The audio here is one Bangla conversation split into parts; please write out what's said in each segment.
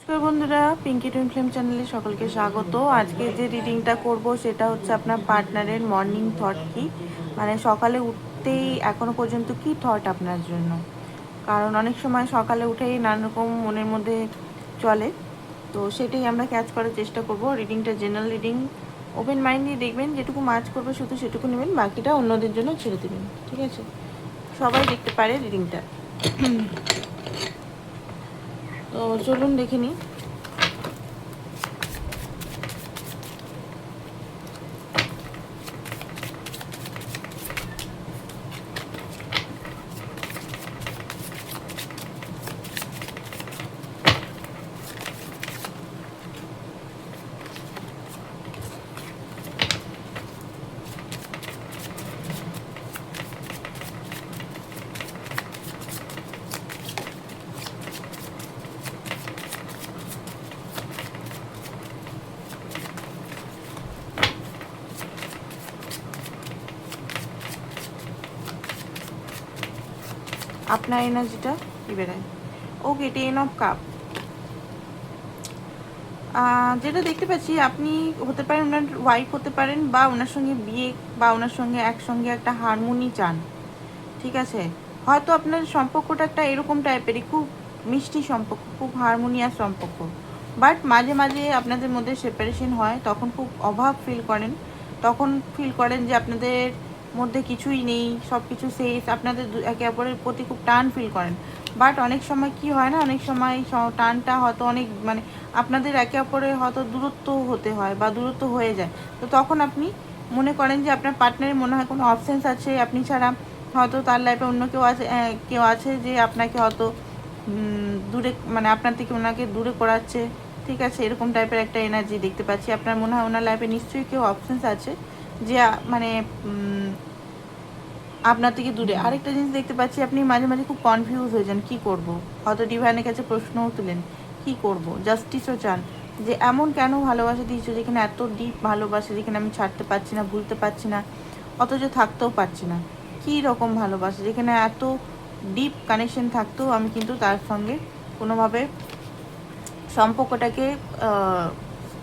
নমস্কার বন্ধুরা, পিঙ্কি টুইন ফ্লেম চ্যানেলে সকলকে স্বাগত। আজকে যে রিডিংটা করব সেটা হচ্ছে আপনার পার্টনারের মর্নিং থট কি, মানে সকালে উঠতেই এখনো পর্যন্ত কি থট আপনার জন্য। কারণ অনেক সময় সকালে উঠেই নানা রকম মনের মধ্যে চলে, তো সেটাই আমরা ক্যাচ করার চেষ্টা করব। রিডিংটা জেনারেল রিডিং, ওপেন মাইন্ড দিয়ে দেখবেন, যেটুকু ম্যাচ করবে শুধু সেটুকু নেবেন, বাকিটা অন্যদের জন্য ছেড়ে দেবেন, ঠিক আছে? সবাই দেখতে পারে রিডিংটা। তো চলুন দেখে নিই। আপনার এনার্জিটা কি বেরায়? ওকে, 10 অফ কাপ। যেটা দেখতে পাচ্ছি, আপনি হতে পারেন ওনার ওয়াইফ হতে পারেন, বা ওনার সঙ্গে বিয়ে বা ওনার সঙ্গে একসঙ্গে একটা হারমোনি চান, ঠিক আছে? হয়তো আপনার সম্পর্কটা একটা এরকম টাইপেরই, খুব মিষ্টি সম্পর্ক, খুব হারমোনিয়াস সম্পর্ক, বাট মাঝে মাঝে আপনাদের মধ্যে সেপারেশন হয়, তখন খুব অভাব ফিল করেন, তখন ফিল করেন যে আপনাদের মধ্যে কিছুই নেই, সব কিছু শেষ, আপনাদের একে অপরের প্রতি খুব টান ফিল করেন। বাট অনেক সময় কি হয় না, অনেক সময় টানটা হয়তো অনেক মানে আপনাদের একে অপরের হয়তো দূরত্ব হতে হয় বা দূরত্ব হয়ে যায়, তো তখন আপনি মনে করেন যে আপনার পার্টনারের মনে হয় কোনো অপশানস আছে আপনি ছাড়া, হয়তো তার লাইফে অন্য কেউ আছে যে আপনাকে হয়তো দূরে, মানে আপনার থেকে ওনাকে দূরে করাচ্ছে, ঠিক আছে? এরকম টাইপের একটা এনার্জি দেখতে পাচ্ছি। আপনার মনে হয় ওনার লাইফে নিশ্চয়ই কেউ অপশানস আছে যে মানে আপনার থেকে দূরে। আরেকটা জিনিস দেখতে পাচ্ছি, আপনি মাঝে মাঝে খুব কনফিউজ হয়ে যান, কী করব। হয়তো ডিভাইনের কাছে প্রশ্নও তুলেন, কী করব। জাস্টিসও চান, যে এমন কেন ভালোবাসা দিয়েছো যেখানে এত ডিপ ভালোবাসা, যেখানে আমি ছাড়তে পারছি না, ভুলতে পারছি না, অথচ থাকতেও পারছি না। কী রকম ভালোবাসা, যেখানে এত ডিপ কানেকশন থাকতেও আমি কিন্তু তার সঙ্গে কোনোভাবে সম্পর্কটাকে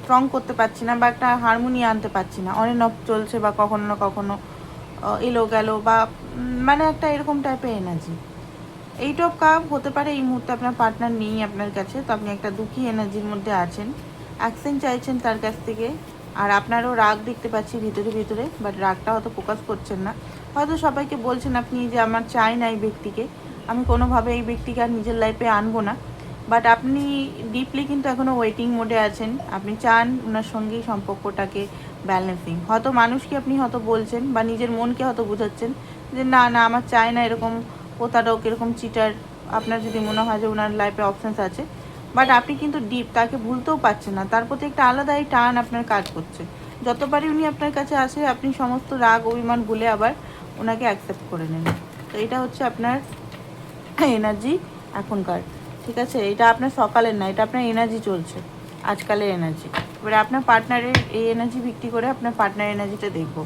স্ট্রং করতে পারছি না, বা একটা হারমোনি আনতে পারছি না, অন অ্যান্ড অফ চলছে, বা কখনো না কখনো এলো গেল, বা মানে একটা এরকম টাইপের এনার্জি। 8 অফ কাপ হতে পারে এই মুহূর্তে আপনার পার্টনার নেই আপনার কাছে, তো আপনি একটা দুঃখী এনার্জির মধ্যে আছেন, অ্যাকশন চাইছেন তার কাছ থেকে। আর আপনারও রাগ দেখতে পাচ্ছি ভিতরে ভিতরে, বাট রাগটা হয়তো প্রকাশ করছেন না। হয়তো সবাইকে বলছেন আপনি যে আমার চাই না এই ব্যক্তিকে, আমি কোনোভাবে এই ব্যক্তিকে আর নিজের লাইফে আনবো না, বাট আপনি ডিপলি কিন্তু এখনও ওয়েটিং মোডে আছেন। আপনি চান ওনার সঙ্গেই সম্পর্কটাকে ব্যালেন্সিং। হয়তো মানুষকে আপনি হয়তো বলছেন, বা নিজের মনকে হয়তো বোঝাচ্ছেন যে না না, আমার চাই না এরকম প্রতারক, এরকম চিটার। আপনার যদি মনে হয় যে ওনার লাইফে অপশানস আছে, বাট আপনি কিন্তু ডিপ তাকে ভুলতেও পারছেন না, তার প্রতি একটা আলাদাই টান আপনার কাজ করছে। যতবারই উনি আপনার কাছে আসে, আপনি সমস্ত রাগ অভিমান ভুলে আবার ওনাকে অ্যাকসেপ্ট করে নেন। তো এটা হচ্ছে আপনার এনার্জি এখনকার, ঠিক আছে? এটা আপনার সকালের না, এটা আপনার এনার্জি চলছে, আজকালের এনার্জি। এবারে আপনার পার্টনারের এই এনার্জি ভিত্তি করে আপনার পার্টনার এনার্জিটা দেখব।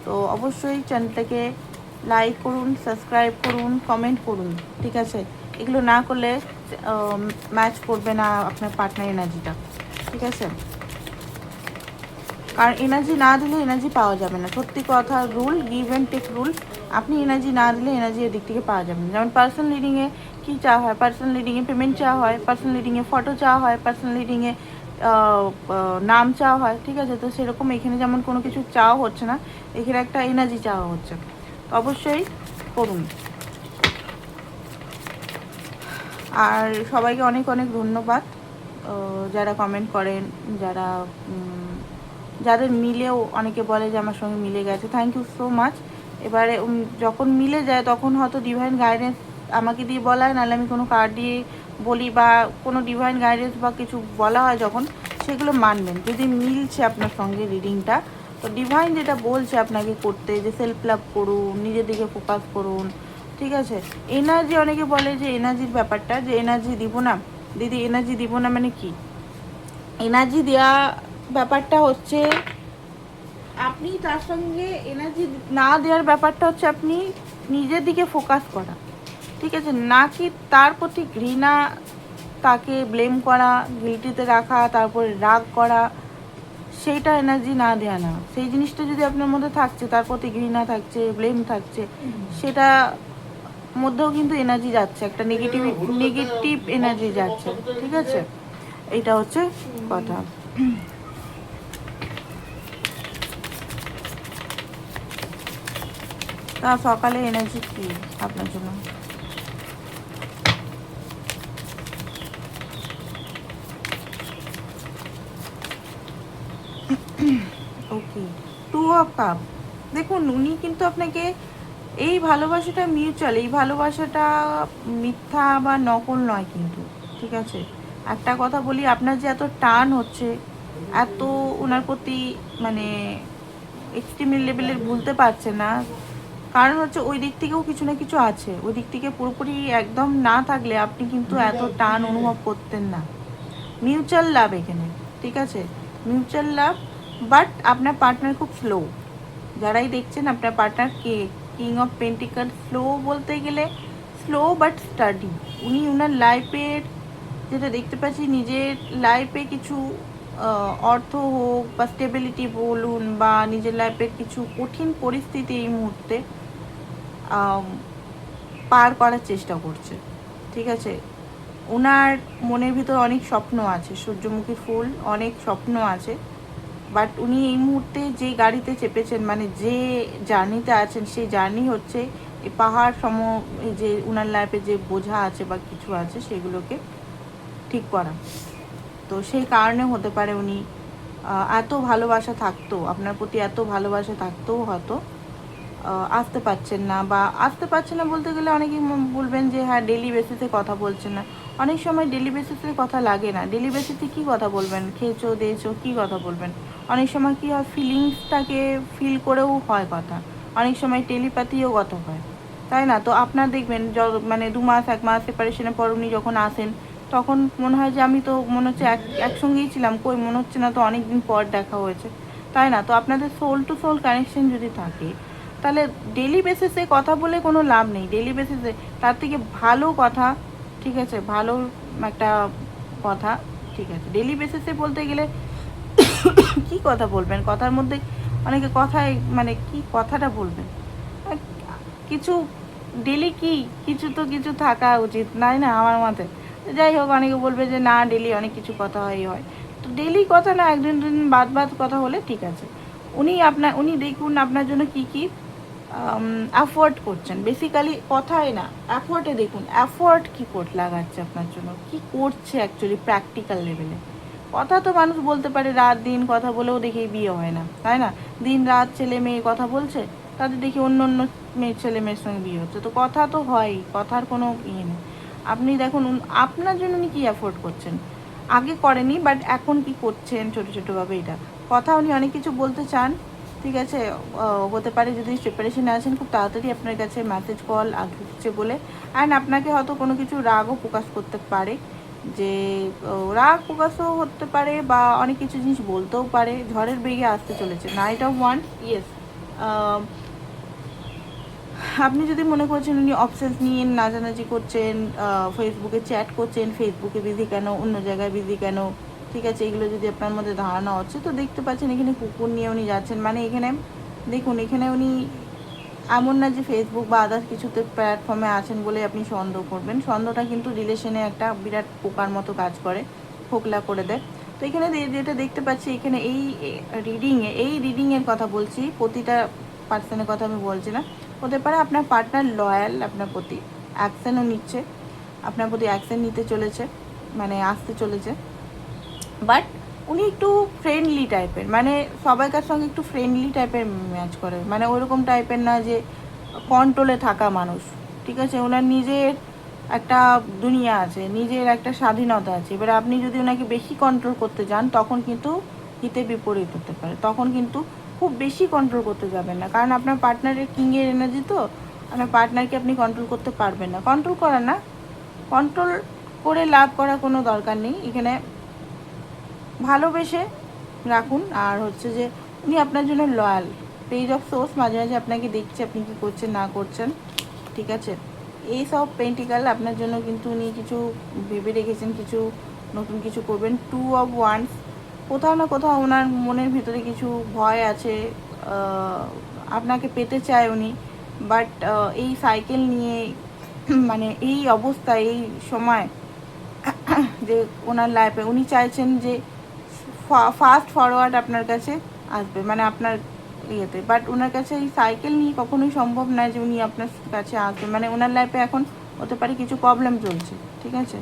তো অবশ্যই চ্যানেলটাকে লাইক করুন, সাবস্ক্রাইব করুন, কমেন্ট করুন, ঠিক আছে? এগুলো না করলে ম্যাচ করবে না আপনার পার্টনার এনার্জিটা, ঠিক আছে? কারণ এনার্জি না দিলে এনার্জি পাওয়া যাবে না, সত্যি কথা, rule, give and take rule. আপনি এনার্জি না দিলে এনার্জি এদিক থেকে পাওয়া যাবে না। যেমন পার্সোনাল রিডিংয়ে কী চাওয়া হয়, পার্সোনাল রিডিংয়ে পেমেন্ট চাওয়া হয়, পার্সোনাল রিডিংয়ে ফটো চাওয়া হয়, পার্সোনাল রিডিংয়ে নাম চাওয়া হয়, ঠিক আছে? তো সেরকম এখানে যেমন কোনো কিছু চাওয়া হচ্ছে না, এখানে একটা এনার্জি চাওয়া হচ্ছে। তো অবশ্যই করুন। আর সবাইকে অনেক অনেক ধন্যবাদ যারা কমেন্ট করেন, যারা যাদের মিলেও, অনেকে বলে যে আমার সঙ্গে মিলে গেছে, থ্যাংক ইউ সো মাচ। এবারে যখন মিলে যায় তখন হয়তো ডিভাইন গাইডেন্স আমাকে দিয়ে বলা হয়, নাহলে আমি কোনো কার্ড দিয়ে বলি, বা কোনো ডিভাইন গাইডেন্স বা কিছু বলা হয় যখন, সেগুলো মানবেন। যদি মিলছে আপনার সঙ্গে রিডিংটা, তো ডিভাইন যেটা বলছে আপনাকে করতে, যে সেলফ লাভ করুন, নিজের দিকে ফোকাস করুন, ঠিক আছে? এনার্জি, অনেকে বলে যে এনার্জির ব্যাপারটা, যে এনার্জি দিব না দিদি, এনার্জি দিব না মানে কি? এনার্জি দেওয়া ব্যাপারটা হচ্ছে আপনি তার সঙ্গে এনার্জি না দেওয়ার ব্যাপারটা হচ্ছে আপনি নিজের দিকে ফোকাস করা, ঠিক আছে? না কি তার প্রতি ঘৃণা তাকে ব্লেম করা, গিল্টিতে রাখা, তারপরে রাগ করা, সেইটা এনার্জি না দেয়া না। সেই জিনিসটা যদি আপনার মধ্যে থাকছে, তার প্রতি ঘৃণা থাকছে, ব্লেম থাকছে, সেটা মধ্যেও কিন্তু এনার্জি যাচ্ছে, একটা নেগেটিভ এনার্জি যাচ্ছে, ঠিক আছে? এইটা হচ্ছে কথা। তা সকালে এনার্জি কি আপনার জন্য? ওকে, 2 অফ কাপ। দেখুন, উনি কিন্তু আপনাকে এই ভালোবাসাটা মিউচুয়াল, এই ভালোবাসাটা মিথ্যা বা নকল নয় কিন্তু, ঠিক আছে? একটা কথা বলি, আপনার যে এত টান হচ্ছে, এত ওনার প্রতি মানে এক্সট্রিম লেভেলের ভুলতে পারছে না, কারণ হচ্ছে ওই দিক থেকেও কিছু না কিছু আছে। ওই দিক থেকে পুরোপুরি একদম না থাকলে আপনি কিন্তু এত টান অনুভব করতেন না। মিউচুয়াল লাভ এখানে, ঠিক আছে? মিউচুয়াল লাভ, বাট আপনার পার্টনার খুব স্লো। যারাই দেখছেন আপনার partner K, king of pentacle, slow বলতে গেলে স্লো বাট স্টাডি। উনি ওনার লাইফের, যেটা দেখতে পাচ্ছি, নিজের লাইফে কিছু অর্থ হোক বা স্টেবিলিটি বলুন, বা নিজের লাইফের কিছু কঠিন পরিস্থিতি এই মুহূর্তে পার করার চেষ্টা করছে, ঠিক আছে? ওনার মনের ভিতর অনেক স্বপ্ন আছে, সূর্যমুখী ফুল, অনেক স্বপ্ন আছে, বাট উনি এই মুহূর্তে যে গাড়িতে চেপেছেন, মানে যে জার্নিতে আছেন, সেই জার্নি হচ্ছে এই পাহাড় সম, এই যে ওনার লাইফে যে বোঝা আছে বা কিছু আছে, সেগুলোকে ঠিক করা। তো সেই কারণে হতে পারে উনি এত ভালোবাসা থাকতো আপনার প্রতি, এত ভালোবাসা থাকতেও হয়তো আসতে পারছেন না, বা আসতে পারছেন না বলতে গেলে অনেকেই বলবেন যে হ্যাঁ ডেলি বেসিসে কথা বলছেন না। অনেক সময় ডেলি বেসিসে কথা লাগে না। ডেলি বেসিসে কী কথা বলবেন, খেয়েছো দিয়েছো, কী কথা বলবেন? অনেক সময় কী হয়, ফিলিংসটাকে ফিল করেও হয় কথা, অনেক সময় টেলিপ্যাথিও কথা হয়, তাই না? তো আপনার দেখবেন মানে 2 মাস 1 মাস সেপারেশনের পর উনি যখন আসেন, তখন মনে হয় যে আমি তো মনে হচ্ছে একসঙ্গেই ছিলাম, কই মনে হচ্ছে না তো, অনেক দিন পর দেখা হয়েছে, তাই না? তো আপনাদের সোল টু সোল কানেকশন যদি থাকে, তাহলে ডেলি বেসিসে কথা বলে কোনো লাভ নেই। ডেলি বেসিসে তার থেকে ভালো কথা, ঠিক আছে, ভালো একটা কথা, ঠিক আছে? ডেলি বেসিসে বলতে গেলে কি কথা বলবেন? কথার মধ্যে অনেকে কথায় মানে কি কথাটা বলবেন, কিছু ডেলি কি কিছু তো কিছু থাকা উচিত, নাই না আমার মতে? যাই হোক, অনেকে বলবে যে না ডেলি অনেক কিছু কথা হয়, তো ডেলি কথা না, একদিন দুদিন বাদ বাদ কথা হলে ঠিক আছে। উনি দেখুন আপনার জন্য কি কি অ্যাফোর্ড করছেন, বেসিক্যালি কথাই না, অ্যাফোর্টে দেখুন, অ্যাফোর্ট কী লাগাচ্ছে আপনার জন্য, কি করছে অ্যাকচুয়ালি প্র্যাকটিক্যাল লেভেলে। কথা তো মানুষ বলতে পারে, রাত দিন কথা বলেও দেখি বিয়ে হয় না, তাই না? দিন রাত ছেলে মেয়ে কথা বলছে, তাদের দেখি অন্য অন্য মেয়ে ছেলে মেয়ের সঙ্গে বিয়ে হচ্ছে, তো কথা তো হয়ই, কথার কোনো ইয়ে নেই। আপনি দেখুন আপনার জন্য উনি কী অ্যাফোর্ড করছেন, আগে করেনি বাট এখন কি করছেন ছোটো ছোটোভাবে, এটা কথা। উনি অনেক কিছু বলতে চান, ঠিক আছে? হতে পারে যদি সেপারেশনে আছেন, খুব তাড়াতাড়ি আপনার কাছে মেসেজ কল ঢুকছে বলে, অ্যান্ড আপনাকে হয়তো কোনো কিছু রাগও প্রকাশ করতে পারে, যে রাগ প্রকাশও হতে পারে, বা অনেক কিছু জিনিস বলতেও পারে। ঝড়ের বেগে আসতে চলেছে নাইট অফ ওয়ান, ইয়েস। আপনি যদি মনে করছেন উনি অবসেস নিয়ে নাচানাচি করছেন, ফেসবুকে চ্যাট করছেন, ফেসবুকে বিজি কেন, অন্য জায়গায় বিজি কেন, ঠিক আছে, এগুলো যদি আপনার মধ্যে ধারণা হচ্ছে, তো দেখতে পাচ্ছেন এখানে কুকুর নিয়ে উনি যাচ্ছেন, মানে এখানে দেখুন, এখানে উনি এমন না যে ফেসবুক বা আদার্স কিছুতে প্ল্যাটফর্মে আছেন বলে আপনি সন্দেহ করবেন। সন্দেহটা কিন্তু রিলেশনে একটা বিরাট পোকার মতো কাজ করে, ফোকলা করে দেয়। তো এখানে যেটা দেখতে পাচ্ছি, এখানে এই রিডিংয়ের কথা বলছি, প্রতিটা পার্সনের কথা আমি বলছি না। হতে পারে আপনার পার্টনার লয়াল আপনার প্রতি, অ্যাকশানও নিচ্ছে, আপনার প্রতি অ্যাকশান নিতে চলেছে, মানে আসতে চলেছে, বাট উনি একটু ফ্রেন্ডলি টাইপের, মানে সবাইকার সঙ্গে একটু ফ্রেন্ডলি টাইপের ম্যাচ করে, মানে ওইরকম টাইপের না যে কন্ট্রোলে থাকা মানুষ, ঠিক আছে? ওনার নিজের একটা দুনিয়া আছে, নিজের একটা স্বাধীনতা আছে। এবার আপনি যদি ওনাকে বেশি কন্ট্রোল করতে যান, তখন কিন্তু হিতে বিপরীত হতে পারে। তখন কিন্তু খুব বেশি কন্ট্রোল করতে যাবেন না, কারণ আপনার পার্টনারের কিংয়ের এনার্জি, তো আপনার পার্টনারকে আপনি কন্ট্রোল করতে পারবেন না। কন্ট্রোল করা না, কন্ট্রোল করে লাভ করা কোনো দরকার নেই এখানে। ভালোবেসে রাখুন, আর হচ্ছে যে উনি আপনার জন্য লয়াল। পেজ অফ সোর্স মাঝে মাঝে আপনাকে দেখছে আপনি কী করছেন না করছেন, ঠিক আছে? এই সব পেন্টিকাল আপনার জন্য কিন্তু উনি কিছু ভেবে রেখেছেন, কিছু নতুন কিছু করবেন। 2 অফ ওয়ান্স, কোথাও না কোথাও ওনার মনের ভিতরে কিছু ভয় আছে, আপনাকে পেতে চায় উনি, বাট এই সাইকেল নিয়ে মানে এই অবস্থায় এই সময় যে ওনার লাইফে উনি চাইছেন যে ফাস্ট ফরওয়ার্ড আপনার কাছে আসবে, মানে আপনার ইয়েতে, বাট ওনার কাছে এই সাইকেল নিয়ে কখনোই সম্ভব নয় যে উনি আপনার কাছে আসবে, মানে ওনার লাইফে এখন হতে পারে কিছু প্রবলেম চলছে, ঠিক আছে।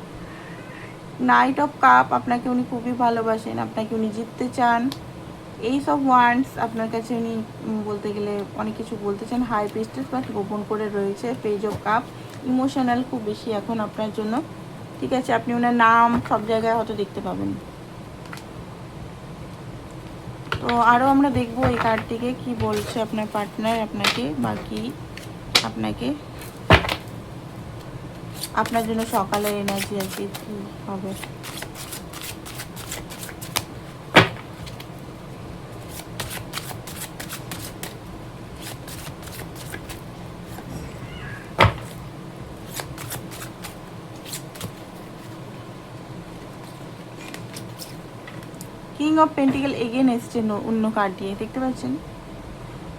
নাইট অফ কাপ, আপনাকে উনি খুবই ভালোবাসেন, আপনাকে উনি জিততে চান। এই সব ওয়ান্ডস, আপনার কাছে উনি বলতে গেলে অনেক কিছু বলতে চান। হাই প্রিস্টেস বাট গোপন করে রয়েছে। পেজ অফ কাপ, ইমোশনাল খুব বেশি এখন আপনার জন্য, ঠিক আছে। আপনি ওনার নাম সব জায়গায় হয়তো দেখতে পাবেন। তো আরও আমরা দেখবো এই কার্ডটিকে কি বলছে আপনার পার্টনার আপনাকে, বাকি আপনাকে আপনার জন্য সকালের এনার্জি আছে কি হবে। কিং অফ পেন্টিকেল এগেন এসছে অন্য কার্ড দিয়ে, দেখতে পাচ্ছেন।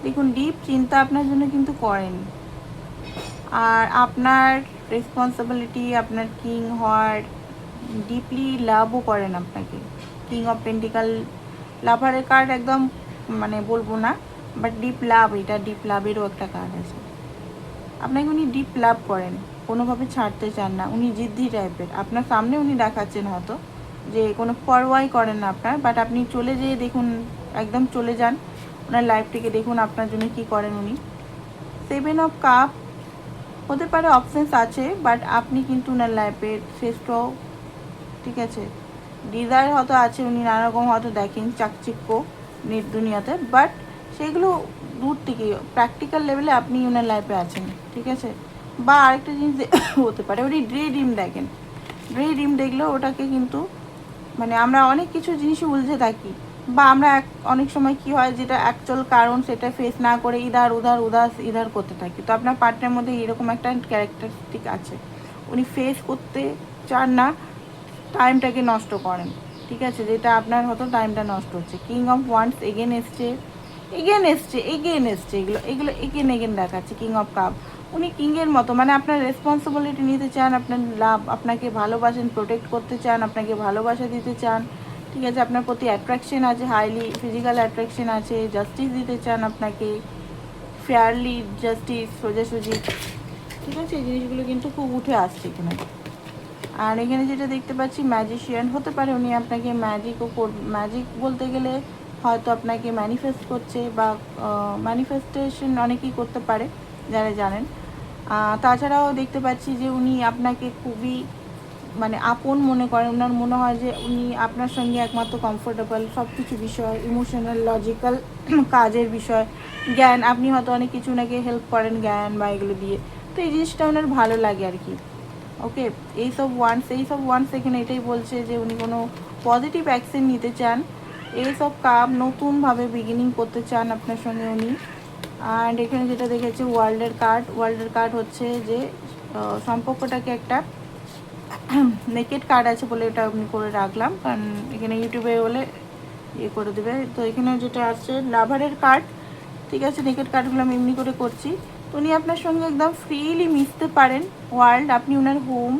দেখুন, ডিপ চিন্তা আপনার জন্য কিন্তু করেন, আর আপনার রেসপন্সিবিলিটি, আপনার কিং হওয়ার, ডিপলি লাভও করেন আপনাকে। কিং অফ পেন্টিকাল লাভারের কার্ড একদম মানে বলবো না, বাট ডিপ লাভ, এটা ডিপ লাভেরও একটা কার্ড আছে। আপনাকে উনি ডিপ লাভ করেন, কোনোভাবে ছাড়তে চান না, উনি জিদ্দি টাইপের। আপনার সামনে উনি দেখাচ্ছেন হয়তো যে কোনো পরোয়াই করেন না আপনার, বাট আপনি চলে যেয়ে দেখুন, একদম চলে যান ওনার লাইফ থেকে, দেখুন আপনার জন্য কি করেন উনি। 7 অফ কাপ, হতে পারে অপশানস আছে, বাট আপনি কিন্তু ওনার লাইফের শ্রেষ্ঠ, ঠিক আছে। ডিজায়ার হয়তো আছে, উনি নানা রকম হয়তো দেখেন চাকচিক্য নেট দুনিয়াতে, বাট সেগুলো দূর থেকে প্র্যাকটিক্যাল লেভেলে আপনি ওনার লাইফে আছেন, ঠিক আছে। বা আরেকটা জিনিস হতে পারে উনি ড্রে ড্রিম দেখেন, ড্রে ড্রিম দেখলেও ওটাকে কিন্তু মানে আমরা অনেক কিছু জিনিসই উলঝে থাকি, বা আমরা অনেক সময় কি হয় যেটা অ্যাকচুয়াল কারণ সেটা ফেস না করে ইধার উধার উদাস ইধার করতে থাকি। তো আপনার পার্টনারের মধ্যে এরকম একটা ক্যারেক্টারিস্টিক আছে, উনি ফেস করতে চান না, টাইমটাকে নষ্ট করেন, ঠিক আছে, যেটা আপনার হয়তো টাইমটা নষ্ট হচ্ছে। কিং অফ ওয়ান্স এগেন এসছে, এগেন এসছে, এগেন এসছে, এগুলো এগুলো এগেন এগেন দেখাচ্ছে। কিং অফ কাপ, উনি কিংয়ের মতো, মানে আপনার রেসপন্সিবিলিটি নিতে চান, আপনার লাভ, আপনাকে ভালোবাসেন, প্রোটেক্ট করতে চান, আপনাকে ভালোবাসা দিতে চান, ঠিক আছে। আপনার প্রতি অ্যাট্রাকশন আছে, হাইলি ফিজিক্যাল অ্যাট্রাকশন আছে, জাস্টিস দিতে চান আপনাকে, ফেয়ারলি জাস্টিস, সোজাসুজি, ঠিক আছে। এই জিনিসগুলো কিন্তু খুব উঠে আসছে এখানে। আর এখানে যেটা দেখতে পাচ্ছি ম্যাজিশিয়ান, হতে পারে উনি আপনাকে ম্যাজিক বলতে গেলে হয়তো আপনাকে ম্যানিফেস্ট করছে, বা ম্যানিফেস্টেশন অনেকেই করতে পারে যারা জানেন। তাছাড়াও দেখতে পাচ্ছি যে উনি আপনাকে খুবই মানে আপন মনে করেন, ওনার মনে হয় যে উনি আপনার সঙ্গে একমাত্র কমফোর্টেবল, সব কিছু বিষয়, ইমোশনাল, লজিক্যাল, কাজের বিষয়, জ্ঞান, আপনি হয়তো অনেক কিছু ওনাকে হেল্প করেন জ্ঞান বা এগুলো দিয়ে, তো এই জিনিসটা ওনার ভালো লাগে আর কি। ওকে, এইসব ওয়ান্স এখানে এটাই বলছে যে উনি কোনো পজিটিভ অ্যাকশন নিতে চান, এইসব কাম নতুনভাবে বিগিনিং করতে চান আপনার সঙ্গে উনি। অ্যান্ড এখানে যেটা দেখেছে ওয়ার্ল্ডের কার্ড হচ্ছে যে সম্পর্কটাকে একটা নেকেড কার্ড আছে বলে এটা আমি করে রাখলাম, কারণ এখানে ইউটিউবে বলে ইয়ে করে দেবে। তো এখানে যেটা আছে লাভারের কার্ড, ঠিক আছে, নেকেড কার্ডগুলো আমি এমনি করে করছি। তো উনি আপনার সঙ্গে একদম ফ্রিলি মিশতে পারেন, ওয়ার্ল্ড, আপনি ওনার হোম।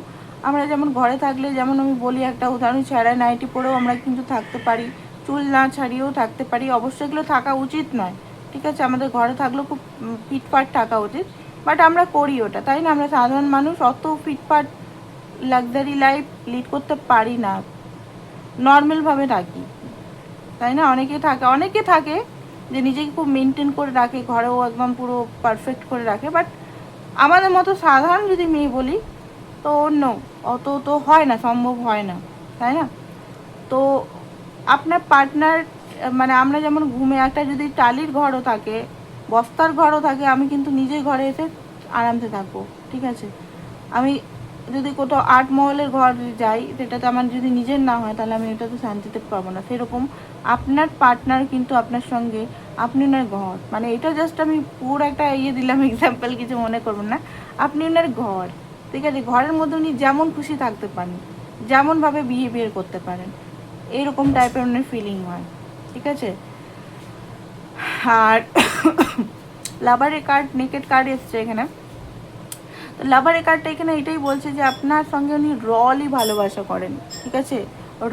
আমরা যেমন ঘরে থাকলে, যেমন আমি বলি একটা উদাহরণ, ছাড়া নাইটি পরেও আমরা কিন্তু থাকতে পারি, চুল না ছাড়িয়েও থাকতে পারি, অবশ্যই এগুলো থাকা উচিত নয়, ঠিক আছে। আমাদের ঘরে থাকলেও খুব ফিটফাট থাকা উচিত, বাট আমরা করি ওটা, তাই না। আমরা সাধারণ মানুষ অত ফিটফাট লাক্সারি লাইফ লিড করতে পারি না, নর্মালভাবে থাকি, তাই না। অনেকে থাকে যে নিজেকে খুব মেনটেন করে রাখে, ঘরেও একদম পুরো পারফেক্ট করে রাখে, বাট আমাদের মতো সাধারণ যদি মেয়ে বলি তো অন্য অত তো হয় না, সম্ভব হয় না, তাই না। তো আপনার পার্টনার, মানে আমরা যেমন ঘুমে একটা যদি টালির ঘরও থাকে, বস্তার ঘরও থাকে, আমি কিন্তু নিজের ঘরে এসে আরামসে থাকবো, ঠিক আছে। আমি যদি কোথাও 8 মহলের ঘর যাই, সেটাতে আমার যদি নিজের না হয়, তাহলে আমি এটাতে শান্তিতে পাবো না। সেরকম আপনার পার্টনার কিন্তু আপনার সঙ্গে আপনি ওনার ঘর, মানে এটা জাস্ট আমি পুরো একটা ইয়ে দিলাম এক্সাম্পল, কিছু মনে করবেন না। আপনি ওনার ঘর, ঠিক আছে, ঘরের মধ্যে উনি যেমন খুশি থাকতে পারেন, যেমনভাবে বিহেভিয়ার করতে পারেন, এইরকম টাইপের ওনার ফিলিং হয়, ঠিক আছে। আর লাভারের কার্ড, নেকেড কার্ড এসছে এখানে। তো লাভারের কার্ডটা এখানে এটাই বলছে যে আপনার সঙ্গে উনি রলি ভালোবাসা করেন, ঠিক আছে,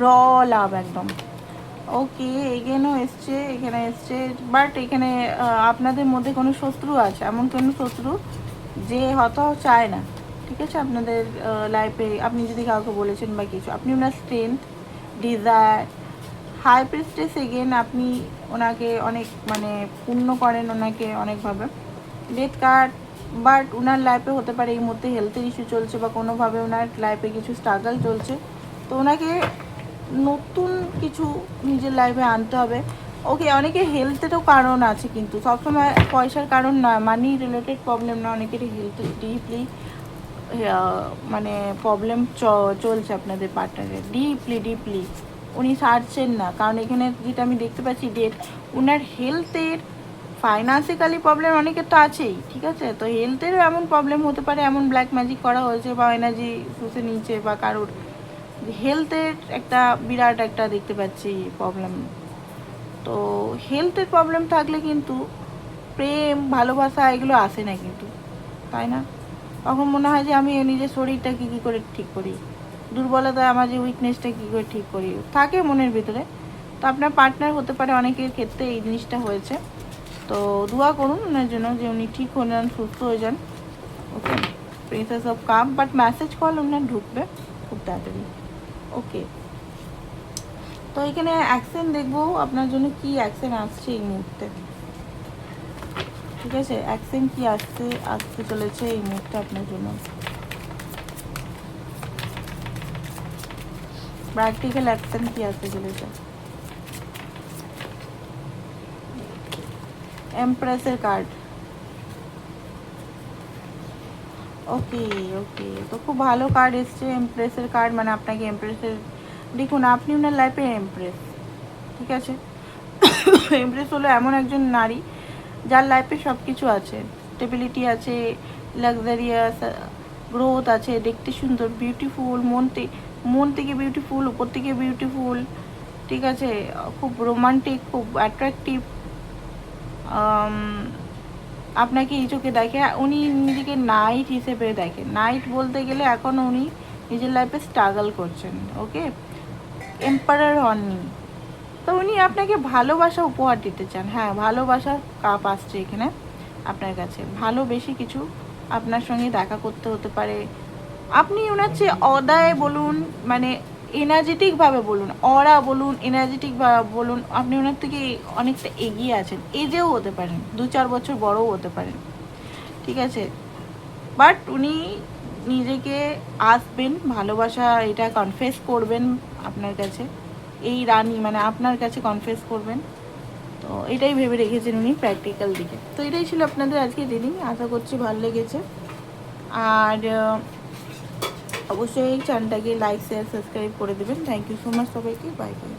র লাভ একদম। ওকে, এগেনও এসছে, এখানে এসছে, বাট এখানে আপনাদের মধ্যে কোনো শত্রু আছে, এমন কোনো শত্রু যে হয়তো চায় না, ঠিক আছে, আপনাদের লাইফে আপনি যদি কাউকে বলেছেন বা কিছু, আপনি ওনার strength, desire, high priestess again, আপনি ওনাকে অনেক মানে পূর্ণ করেন ওনাকে অনেকভাবে। ডেথ কার্ড, বাট ওনার লাইফে হতে পারে এই মুহূর্তে হেলথের ইস্যু চলছে বা কোনোভাবে ওনার লাইফে কিছু স্ট্রাগল চলছে, তো ওনাকে নতুন কিছু নিজের লাইফে আনতে হবে। ওকে, অনেকের হেলথেরও কারণ আছে, কিন্তু সবসময় পয়সার কারণ নয়, মানি রিলেটেড প্রবলেম না, অনেকেরই হেলথ ডিপলি মানে প্রবলেম চলছে আপনাদের পার্টনারের, ডিপলি উনি ছাড়ছেন না, কারণ এখানে যেটা আমি দেখতে পাচ্ছি ডেট, ওনার হেলথের, ফাইন্যান্সিক্যালি প্রবলেম অনেকের তো আছেই, ঠিক আছে, তো হেলথেরও এমন প্রবলেম হতে পারে, এমন ব্ল্যাক ম্যাজিক করা হয়েছে বা এনার্জি শুষে নিয়েছে বা কারোর হেলথের একটা বিরাট একটা দেখতে পাচ্ছি প্রবলেম। তো হেলথের প্রবলেম থাকলে কিন্তু প্রেম, ভালোবাসা এগুলো আসে না কিন্তু, তাই না? তখন মনে হয় যে আমি নিজের শরীরটাকে কী করে ঠিক করি, দুর্বলতা, আমার যে উইকনেসটা কী করে ঠিক করি, থাকে মনের ভিতরে। তো আপনার পার্টনার হতে পারে অনেকের ক্ষেত্রে এই জিনিসটা হয়েছে, তো দোয়া করুন ওনার জন্য যে উনি ঠিক হয়ে যান, সুস্থ হয়ে যান। Okay, princess of cup, but message call ওনার ঢুকবে খুব তাড়াতাড়ি। ওকে, তো এখানে অ্যাকশন দেখবো আপনার জন্য, কি অ্যাকশন আসছে এই মুহূর্তে, ঠিক আছে, অ্যাকশন কি আসতে চলেছে এই মুহূর্তে আপনার জন্য, প্র্যাকটিক্যাল অ্যাকশন কি আসতে চলেছে। এমপ্রেসের কার্ড, ওকে ওকে, তো খুব ভালো কার্ড এসছে এমপ্রেসের কার্ড, মানে আপনাকে এমপ্রেসের, দেখুন আপনি ওনার লাইফে এমপ্রেস, ঠিক আছে। এমপ্রেস হলো এমন একজন নারী যার লাইফে সব কিছু আছে, স্টেবিলিটি আছে, লাক্সারিয়াস, গ্রোথ আছে, দেখতে সুন্দর, বিউটিফুল, মন থেকে বিউটিফুল, উপর থেকে বিউটিফুল, ঠিক আছে, খুব রোমান্টিক, খুব অ্যাট্রাকটিভ, আপনাকে এই চোখে দেখে, উনি নিজেকে নাইট হিসেবে দেখেন, নাইট বলতে গেলে এখনও উনি নিজের লাইফে স্ট্রাগল করছেন, ওকে, এম্পারার হননি, তো উনি আপনাকে ভালোবাসা উপহার দিতে চান, হ্যাঁ, ভালোবাসার কাপ আসছে এখানে আপনার কাছে, ভালোবেসে কিছু আপনার সঙ্গে দেখা করতে হতে পারে, আপনি ওনার চেয়ে অদায় বলুন, মানে এনার্জেটিকভাবে বলুন, অরা বলুন, এনার্জেটিকভাবে বলুন, আপনি ওনার থেকে অনেকটা এগিয়ে আছেন, এজেও হতে পারেন, 2-4 বছর বড়ও হতে পারেন, ঠিক আছে, বাট উনি নিজেকে আসবেন, ভালোবাসা এটা কনফেস করবেন আপনার কাছে, এই রানী মানে আপনার কাছে কনফেস করবেন, তো এটাই ভেবে রেখেছেন উনি প্র্যাকটিক্যাল দিকে। তো এটাই ছিল আপনাদের আজকে রিডিং, আশা করছি ভালো লেগেছে। আর অবশ্যই চ্যানেলটাকে লাইক, শেয়ার, সাবস্ক্রাইব করে দেবেন। থ্যাংক ইউ সো মাচ সবাইকে, বাই বাই।